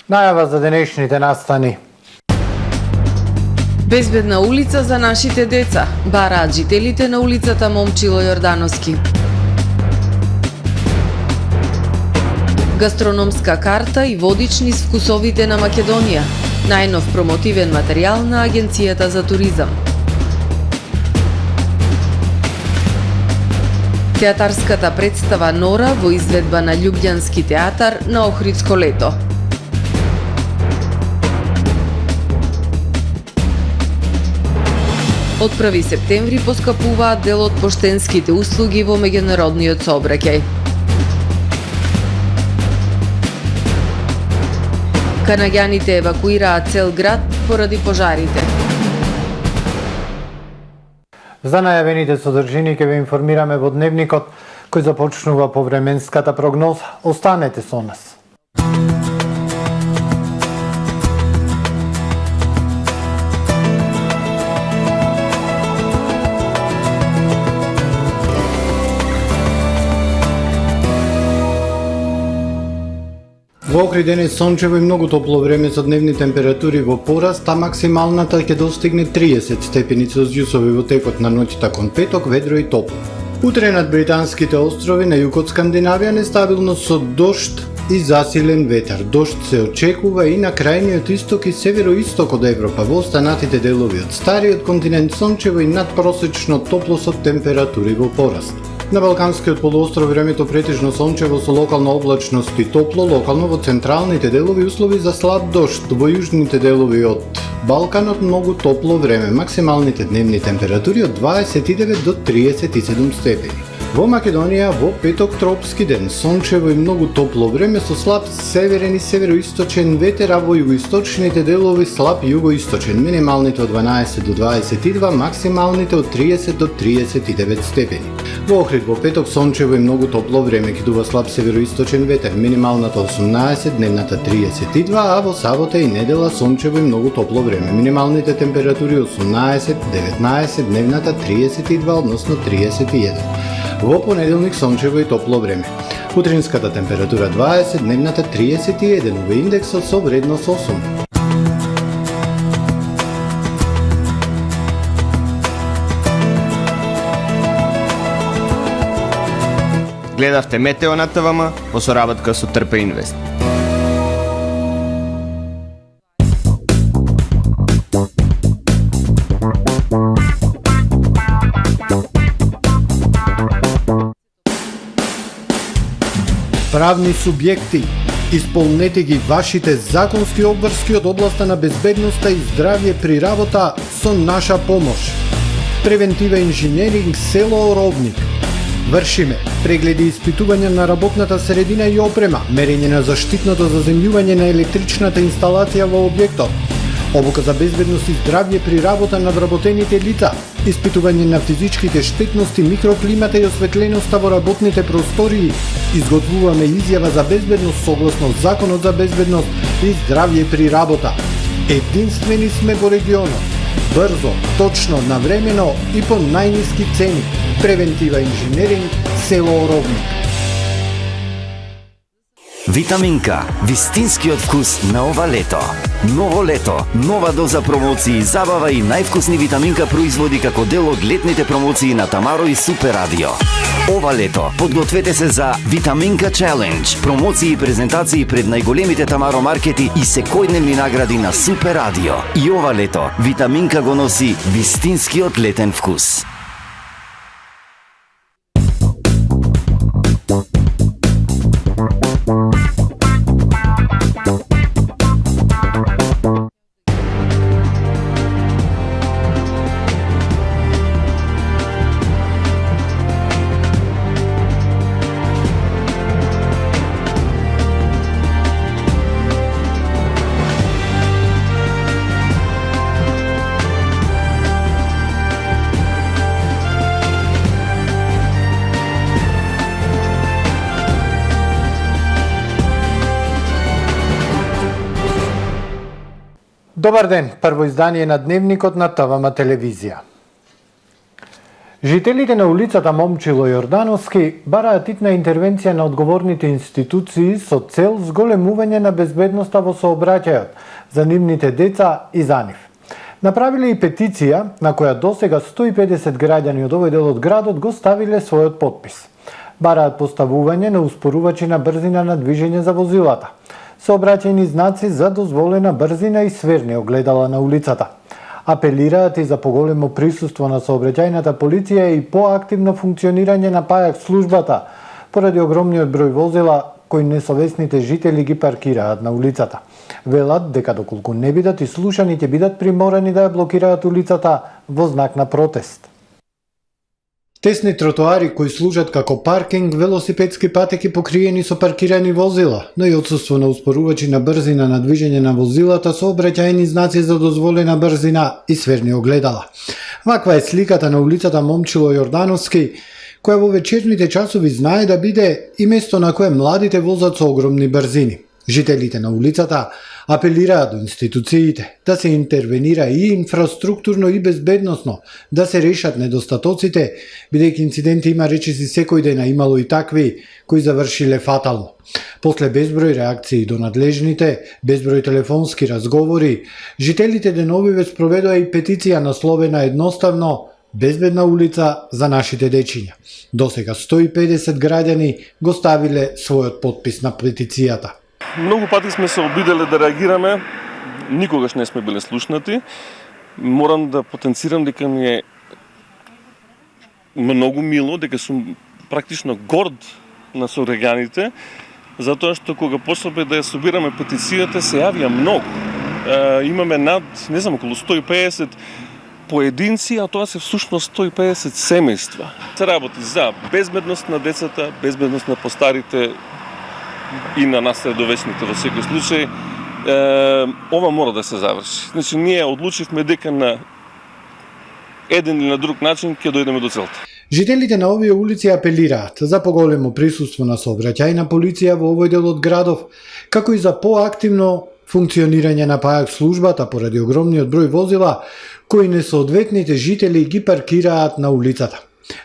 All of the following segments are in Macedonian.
Најава за денешните настани. Безбедна улица за нашите деца, бараат жителите на улицата Момчило Јордановски. Гастрономска карта и водич низ вкусовите на Македонија. Најнов промотивен материјал на Агенцијата за туризам. Театарската представа Нора во изведба на Љубљански театар на Охридско лето. Од 1 септември поскапуваат дел од поштенските услуги во меѓународниот сообраќај. Канаѓаните евакуираат цел град поради пожарите. За најавените содржини ќе ве информираме во дневникот кој започнува по временската прогноза. Останете со нас. Во Охрид денес сончево и многу топло време со дневни температури во пораст, а максималната ќе достигне 30 степени Целзиусови во текот на ноќта кон петок, ведро и топло. Утре над британските острови на југ од Скандинавија нестабилно со дожд и засилен ветар. Дожд се очекува и на крајниот исток и североисток од Европа. Во останатите делови од стариот континент сончево и надпросечно топло со температури во пораст. На Балканскиот полуостров времето претежно сончево со локална облачност и топло, локално во централните делови услови за слаб дожд, во јужните делови од Балканот многу топло време, максималните дневни температури од 29 до 37 степени. Во Македонија во петок тропски ден, сончево и многу топло време со слаб северен и североисточен ветер, а во југоисточните делови слаб југоисточен, минималните од 12 до 22, максималните од 30 до 39 степени. Во Охрид во петок сончево и многу топло време, кидува слаб североисточен ветер, минималната 18, дневната 32, а во сабота и недела сончево и многу топло време, минималните температури 18, 19, дневната 32, односно 31. Во понеделник сончево и топло време. Утринската температура 20, дневната 31, во индексот со вредност 8. Гледавте Метео на ТВМ во соработка со Трпе Инвест. Правни субјекти, исполнете ги вашите законски обврски од областа на безбедноста и здравје при работа со наша помош. Превентива инженеринг село Оровник. Вршиме прегледи и испитувања на работната средина и опрема, мерење на заштитното заземјување на електричната инсталација во објектот, обука за безбедност и здравје при работа на вработените лица, испитување на физичките штетности, микроклимата и осветленоста во работните простории. Изготвуваме изјава за безбедност согласно Законот за безбедност и здравје при работа. Единствени сме во регионот. Брзо, точно, навремено и по најниски цени. Превентива инженеринг село Оровник. Витаминка, вистинскиот вкус на ова лето. Ново лето, нова доза промоции, забава и највкусни витаминка производи како дел од летните промоции на Тамаро и Супер Радио. Ова лето, подгответе се за Витаминка Челендж, промоции и презентации пред најголемите Тамаро маркети и секојдневни награди на Супер Радио. И ова лето, Витаминка го носи вистинскиот летен вкус. Добар ден, прво издание на Дневникот на ТВМ телевизија. Жителите на улицата Момчило Јордановски бараат итна интервенција на одговорните институции со цел зголемување на безбедноста во сообраќајот за нивните деца и за нив. Направиле и петиција на која досега 150 граѓани од овој дел од градот го ставиле својот потпис. Бараат поставување на успорувачи на брзина на движење за возилата, сообраќајни знаци за дозволена брзина и сверни огледала на улицата. Апелираат и за поголемо присуство на сообраќајната полиција и поактивно функционирање на пајак службата, поради огромниот број возила кои несовесните жители ги паркираат на улицата. Велат дека доколку не бидат ислушани ќе бидат приморани да ја блокираат улицата во знак на протест. Тесни тротоари кои служат како паркинг, велосипедски патеки покриени со паркирани возила, но и отсуство на успорувачи на брзина на движење на возилата, сообраќајни знаци за дозволена брзина и сверни огледала. Ваква е сликата на улицата Момчило Јордановски, која во вечерните часови знае да биде и место на кое младите возат со огромни брзини. Жителите на улицата апелираат до институциите да се интервенира и инфраструктурно и безбедносно, да се решат недостатоците, бидејќи инциденти има речиси секој ден, а имало и такви кои завршиле фатално. После безброј реакции до надлежните, безброј телефонски разговори, жителите деновиве спроведоа и петиција насловена едноставно "Безбедна улица за нашите дечиња". Досега 150 граѓани го ставиле својот потпис на петицијата. Многу пати сме се обиделе да реагираме, никогаш не сме биле слушнати. Морам да потенцирам дека ми е многу мило, дека сум практично горд на сограѓаните, затоа што кога почнавме да ја собираме петицијата, се јавија многу. Имаме над, не знам, околу 150 поединци, а тоа се всушност 150 семејства. Се работи за безбедност на децата, безбедност на постарите, и на нас средовечните во секој случај. Ова мора да се заврши. Значи, ние одлучивме дека на еден или на друг начин ќе дојдеме до целта. Жителите на овие улици апелираат за поголемо присуство на сообраќајна полиција во овој дел од градов, како и за поактивно функционирање на пајак службата поради огромниот број возила кои несоодветните жители ги паркираат на улицата.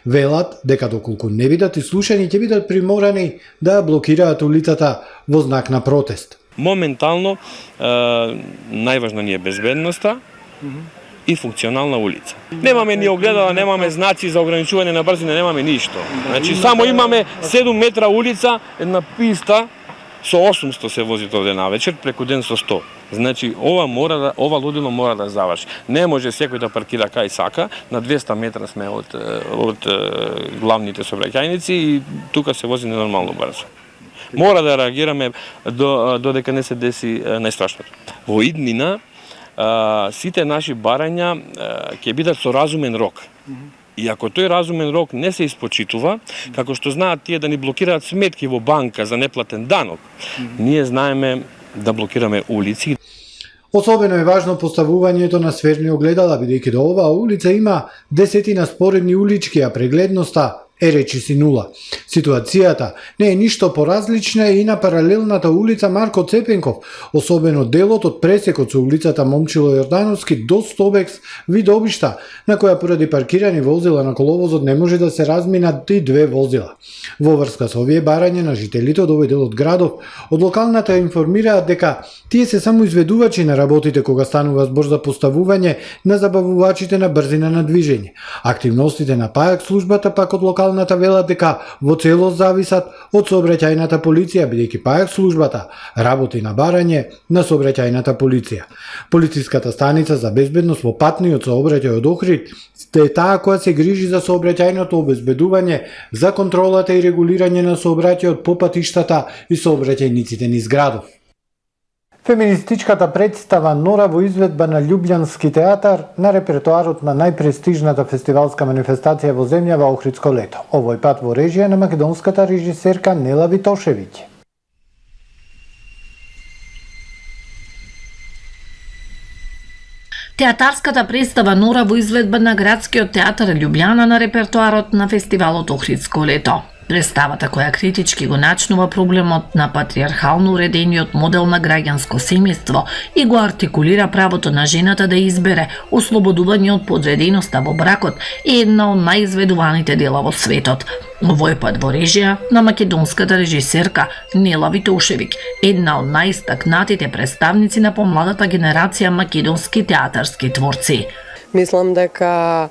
Велат дека доколку не бидат ислушани ќе бидат приморани да ја блокираат улицата во знак на протест. Моментално најважна ни е безбедноста и функционална улица. Немаме ни огледала, немаме знаци за ограничување на брзина, немаме ништо. Значи само имаме 7 метра улица, една писта со 800 се вози овде навечер, преку ден со 100. Значи ова лудило мора да заврши. Не може секој да паркира кај сака, на 200 метра сме од главните сообраќајници и тука се вози ненормално брзо. Мора да реагираме додека не се деси најстрашното. Во иднина сите наши барања ќе бидат со разумен рок. И ако тој разумен рок не се испочитува, како што знаат тие да ни блокираат сметки во банка за неплатен данок, ние знаеме да блокираме улици. Особено е важно поставувањето на сверни огледала, бидејќи до оваа улица има десетина споредни улички, а прегледноста е речиси нула. Ситуацијата не е ништо поразлична и на паралелната улица Марко Цепенков, особено делот од пресекот со улицата Момчило Јордановски до Стобекс Видобишта, на која поради паркирани возила на коловозот не може да се разминат и две возила. Во врска со овие барања на жителите од овој дел од градов, од локалната информираат дека тие се само изведувачи на работите кога станува збор за поставување на забавувачите на брзина на движење. Активностите на пајак службата пак од локалната велат дека во целост зависат од сообраќајната полиција, бидејќи пајак службата работи на барање на сообраќајната полиција. Полициската станица за безбедност во патниот сообраќај од Охрид е таа која се грижи за сообраќајното обезбедување, за контролата и регулирање на сообраќајот по патиштата и сообраќајниците низ градов. Феминистичката представа Нора во изведба на Љубљански театар на репертоарот на најпрестижната фестивалска манифестација во земјава Охридско лето. Овој пат во режија на македонската режисерка Нела Витошевиќ. Театарската представа Нора во изведба на Градскиот театар Љубљана на репертоарот на фестивалот Охридско лето. Представата која критички го начнува проблемот на патриархално уредениот модел на граѓанско семејство и го артикулира правото на жената да избере, ослободување од подреденоста во бракот е една од најизведуваните дела во светот. Овој пат во режија на македонската режисерка Нела Витошевик, една од најистакнатите представници на помладата генерација македонски театарски творци. Мислам дека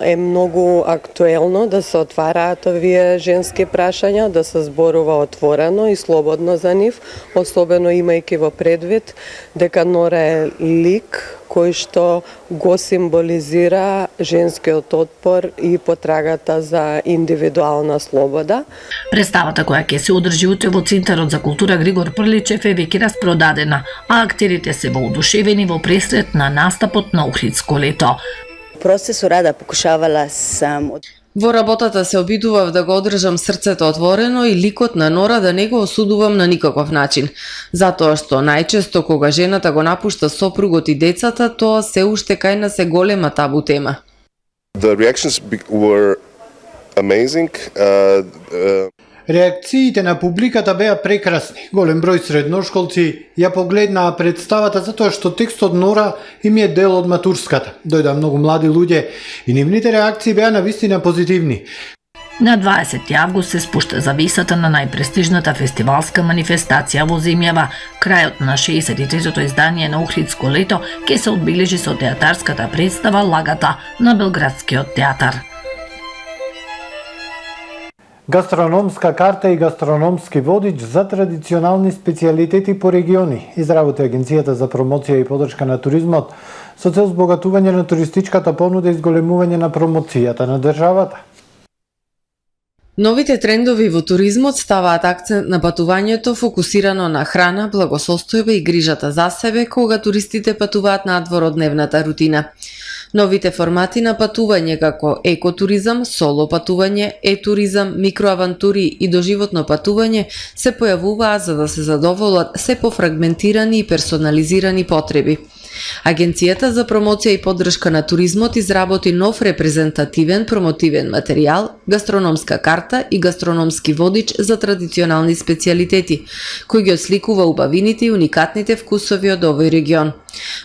е многу актуелно да се отвараат овие женски прашања, да се зборува отворено и слободно за нив, особено имајќи во предвид дека Нора е лик кој што го символизира женскиот отпор и потрагата за индивидуална слобода. Представата која ќе се одржи утре во Центарот за култура Григор Прличев е веќе распродадена, а актерите се воодушевени во пресрет на настапот на Охридско лето. Процесу рада покушавала сам. Во работата се обидував да го одржам срцето отворено и ликот на Нора да не го осудувам на никаков начин, затоа што најчесто кога жената го напушта сопругот и децата, тоа се уште кај нас е голема табу тема. The reactions were amazing. Реакциите на публиката беа прекрасни. Голем број средношколци ја погледнаа представата затоа што текстот Нора им е дел од матурската. Дојдоа многу млади луѓе и нивните реакции беа навистина позитивни. На 20 август се спушта зависата на најпрестижната фестивалска манифестација во земјава. Крајот на 63-тото издание на Охридско лето ќе се одбележи со театарската представа Лагата на Белградскиот театар. Гастрономска карта и гастрономски водич за традиционални специјалитети по региони изработи Агенцијата за промоција и поддршка на туризмот со цел збогатување на туристичката понуда и зголемување на промоцијата на државата. Новите трендови во туризмот ставаат акцент на патувањето фокусирано на храна, благосостојба и грижата за себе кога туристите патуваат надвор од дневната рутина. Новите формати на патување како екотуризам, соло патување, етуризам, микроавантури и доживотно патување се појавуваат за да се задоволат се пофрагментирани и персонализирани потреби. Агенцијата за промоција и поддршка на туризмот изработи нов репрезентативен промотивен материјал, гастрономска карта и гастрономски водич за традиционални специјалитети, кој ги осликува убавините и уникатните вкусови од овој регион.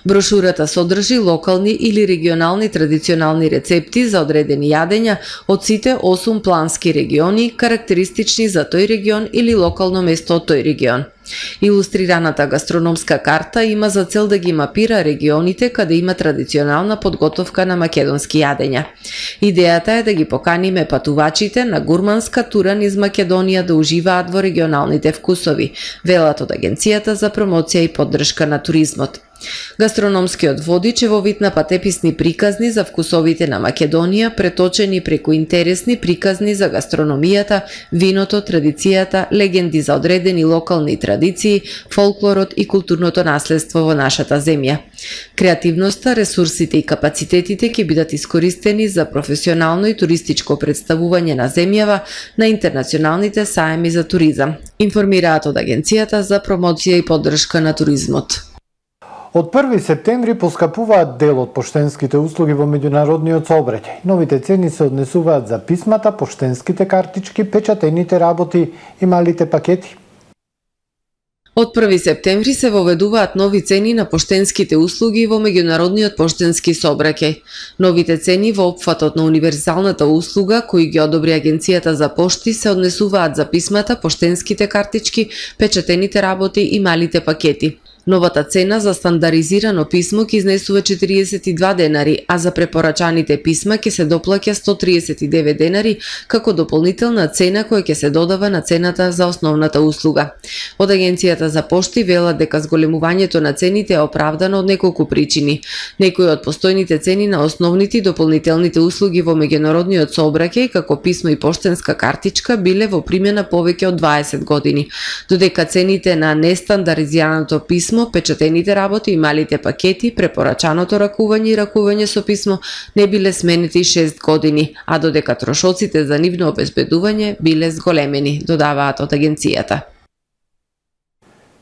Брошурата содржи локални или регионални традиционални рецепти за одредени јадења од сите 8 плански региони, карактеристични за тој регион или локално место од тој регион. Илустрираната гастрономска карта има за цел да ги мапира регионите каде има традиционална подготовка на македонски јадења. Идејата е да ги поканиме патувачите на гурманска тура низ Македонија да уживаат во регионалните вкусови, велат од Агенцијата за промоција и поддршка на туризмот. Гастрономскиот водич е во вид на патеписни приказни за вкусовите на Македонија, преточени преку интересни приказни за гастрономијата, виното, традицијата, легенди за одредени локални традиции, фолклорот и културното наследство во нашата земја. Креативноста, ресурсите и капацитетите ќе бидат искористени за професионално и туристичко представување на земјава на интернационалните саеми за туризам, информираат од Агенцијата за промоција и поддршка на туризмот. Од 1 септември поскапуваат дел од поштенските услуги во меѓународниот сообраќај. Новите цени се однесуваат за писмата, поштенските картички, печатените работи и малите пакети. Од 1 септември се воведуваат нови цени на поштенските услуги во меѓународниот поштенски сообраќај. Новите цени во опфатот на универзалната услуга кои ги одобри Агенцијата за пошти се однесуваат за писмата, поштенските картички, печатените работи и малите пакети. Новата цена за стандаризирано писмо ќе изнесува 42 денари, а за препорачаните писма ќе се доплаќа 139 денари како дополнителна цена која ќе се додава на цената за основната услуга. Од Агенцијата за пошти велат дека зголемувањето на цените е оправдано од неколку причини. Некои од постојните цени на основните и дополнителните услуги во меѓународниот сообраќај како писмо и поштенска картичка биле во примена повеќе од 20 години, додека цените на нестандаризираното писмо, печатените работи и малите пакети, препорачаното ракување и ракување со писмо не биле сменети 6 години, а додека трошоците за нивно обезбедување биле зголемени, додаваат од агенцијата.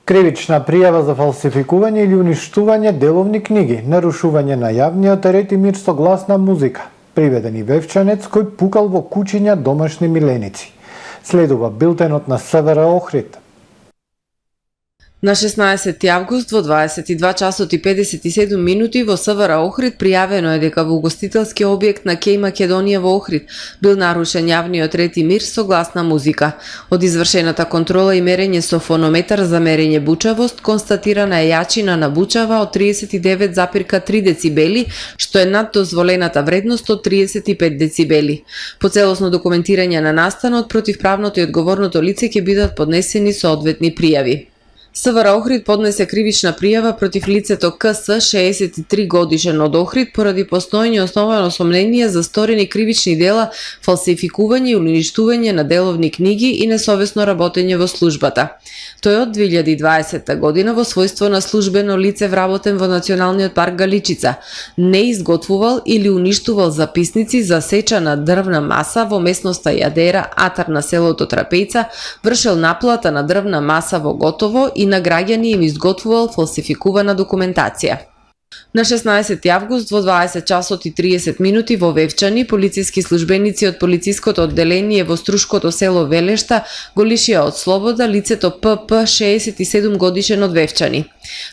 Кривична пријава за фалсификување или уништување деловни книги, нарушување на јавниот ред и мир со гласна музика. приведен и вевчанец кој пукал во кучиња домашни миленици. Следува билтенот на СВР Охрид. На 16 август во 22 часот и 57 минути во СВР Охрид пријавено е дека во угостителски објект на Кеј Македонија во Охрид бил нарушен јавниот ред и мир со гласна музика. Од извршената контрола и мерење со фонометар за мерење бучавост констатирана е јачина на бучава од 39,3 децибели, што е над дозволената вредност од 35 децибели. По целосно документирање на настанот против правното и одговорното лице ќе бидат поднесени соодветни пријави. СВР Охрид поднесе кривична пријава против лицето КС, 63 годишен од Охрид, поради постоење основано сомнение за сторени кривични дела, фалсификување и уништување на деловни книги и несовесно работење во службата. Тој од 2020 година во својство на службено лице вработен во Националниот парк Галичица не изготвувал или уништувал записници за сеча на дрвна маса во местноста Јадера, атар на селото Трапејца, вршел наплата на дрвна маса во готово и на граѓани им изготвувал фалсификувана документација. На 16 август во 20 часот и 30 минути во Вевчани, полициски службеници од полициското одделение во Струшкото село Велешта го лишија од слобода лицето ПП, 67 годишен од Вевчани.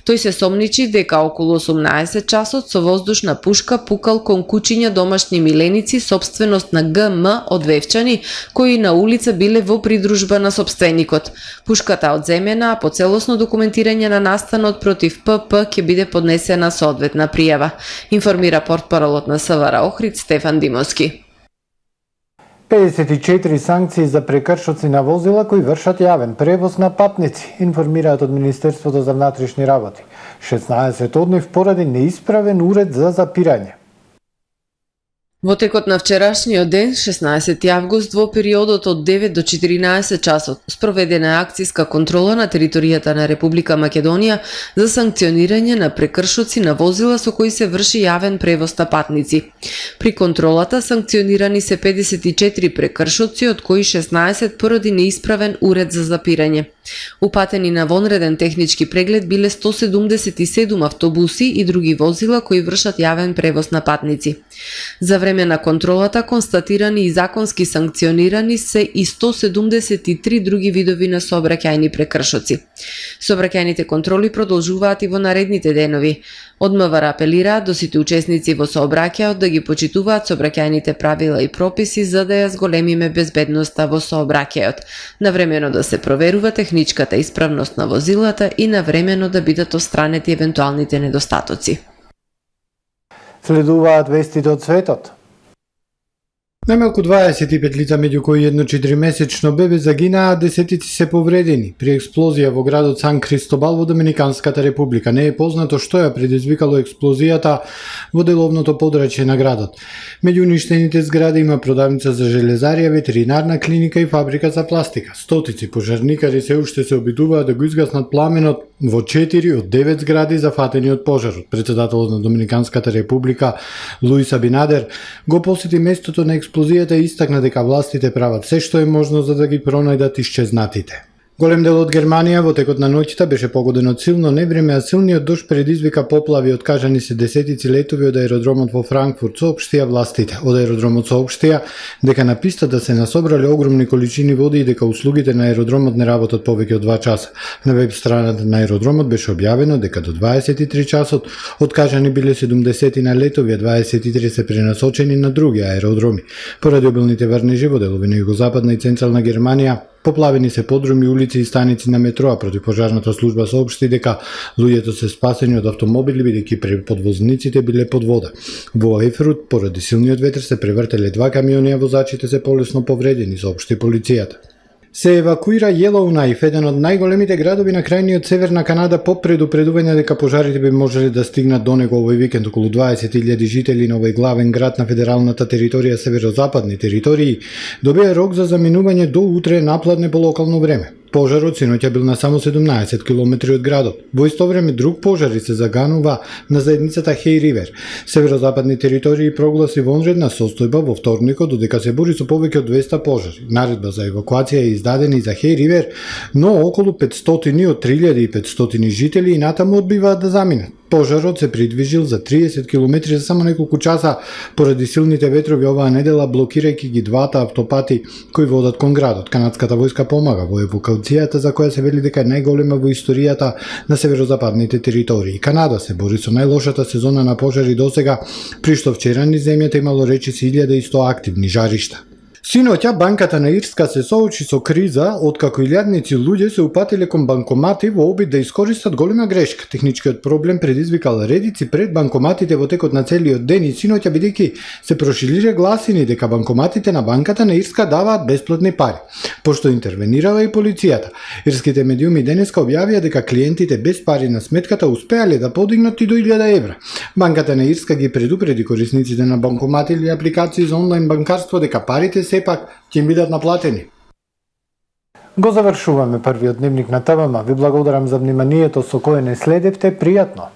Тој се сомничи дека околу 18 часот со воздушна пушка пукал кон кучиња домашни миленици собственост на ГМ од Вевчани, кои на улица биле во придружба на собственикот. Пушката одземена, а по целосно документирање на настанот против ПП ќе биде поднесена соодветна пријава, информира портпаролот на СВР Охрид Стефан Димовски. 54 санкции за прекршоци на возила кои вршат јавен превоз на патници, информираат од Министерството за внатрешни работи. 16 од нив поради неисправен уред за запирање. Во текот на вчерашниот ден, 16 август, во периодот од 9 до 14 часот, спроведена е акцијска контрола на територијата на Република Македонија за санкционирање на прекршоци на возила со кои се врши јавен превоз на патници. При контролата санкционирани се 54 прекршоци, од кои 16 поради неисправен уред за запирање. Упатени на вонреден технички преглед биле 177 автобуси и други возила кои вршат јавен превоз на патници. За време на контролата констатирани и законски санкционирани се и 173 други видови на сообраќајни прекршоци. Сообраќајните контроли продолжуваат и во наредните денови. Од МВР апелираат до сите учесници во сообраќајот да ги почитуваат сообраќајните правила и прописи за да ја зголемиме безбедноста во сообраќајот, навремено да се проверува техничката исправност на возилата и навремено да бидат отстранети евентуалните недостатоци. Следуваат вестите од светот. Најмалку 25 лица, меѓу кои едно 4-месечно бебе, загинаа, а десетици се повредени при експлозија во градот Сан Кристобал во Доминиканската република. Не е познато што ја предизвикало експлозијата во деловното подрачје на градот. Меѓу уништените згради има продавница за железарија, ветеринарна клиника и фабрика за пластика. Стотици пожарникари се уште се обидуваат да го изгаснат пламенот во 4 од 9 згради зафатени од пожарот. Председателот на Доминиканската република Луис Абинадер го посети местото на експлозијата и истакна дека властите прават се што е можно за да ги пронајдат исчезнатите. Голем дел од Германија во текот на ноќта беше погоден од силно невреме, а силниот дожд предизвика поплави, откажани се десетици летови од аеродромот во Франкфурт, соопштија властите. Од аеродромот соопштија дека на пистата се насобрале огромни количини води и дека услугите на аеродромот не работат повеќе од 2 часа. На веб страната на аеродромот беше објавено дека до 23 часот откажани биле 70 на летови, а 23 се пренасочени на други аеродроми. Поради обилните врнежи во делови на југозападна и централна Германија, поплавени се подруми, улици и станици на метроа. Противпожарната служба соопшти дека луѓето се спасени од автомобили бидејќи подвозниците биле под вода. Во Ефрут, поради силниот ветер, се превртеле 2 камиони, а возачите се полесно повредени, соопшти полицијата. Се евакуира Јелоунајф, еден од најголемите градови на крајниот север на Канада, по предупредување дека пожарите би можеле да стигнат до него овој викенд. Околу 20.000 жители на овој главен град на федералната територија, северозападни територии, добија рок за заминување до утре напладне по локално време. Пожарот синоќа бил на само 17 километри од градот. Во исто време друг пожар се заганува на заедницата Хеј Ривер. Северозападни територии прогласи вонредна состојба во вторникот, додека се бори со повеќе од 200 пожари. Наредба за евакуација е издадена и за Хеј Ривер, но околу 500 од 3500 жители и натаму одбиваат да заминат. Пожарот се придвижил за 30 км за само неколку часа поради силните ветрови оваа недела, блокирајќи ги двата автопати кои водат кон градот. Канадската војска помага во евакуацијата, за која се вели дека е најголема во историјата на северозападните територии. Канада се бори со најлошата сезона на пожари досега, при што вчера низ земјата имало речиси 1100 активни жаришта. Синоќа банката на Ирска се соочи со криза откако илјадници луѓе се упатиле кон банкомати во обид да искористат голема грешка. Техничкиот проблем предизвикал редици пред банкоматите во текот на целиот ден и синоќа, бидејќи се прошириле гласини дека банкоматите на банката на Ирска даваат бесплатни пари, пошто интервенирала и полицијата. Ирските медиуми денеска објавија дека клиентите без пари на сметката успеале да подигнат и до 1000 евра. Банката на Ирска ги предупреди корисниците на банкомати или апликации за онлайн банкарство дека парите сепак ќе им бидат наплатени. Го завршуваме првиот дневник на ТВМ. Ви благодарам за вниманието со кое не следевте. Пријатно!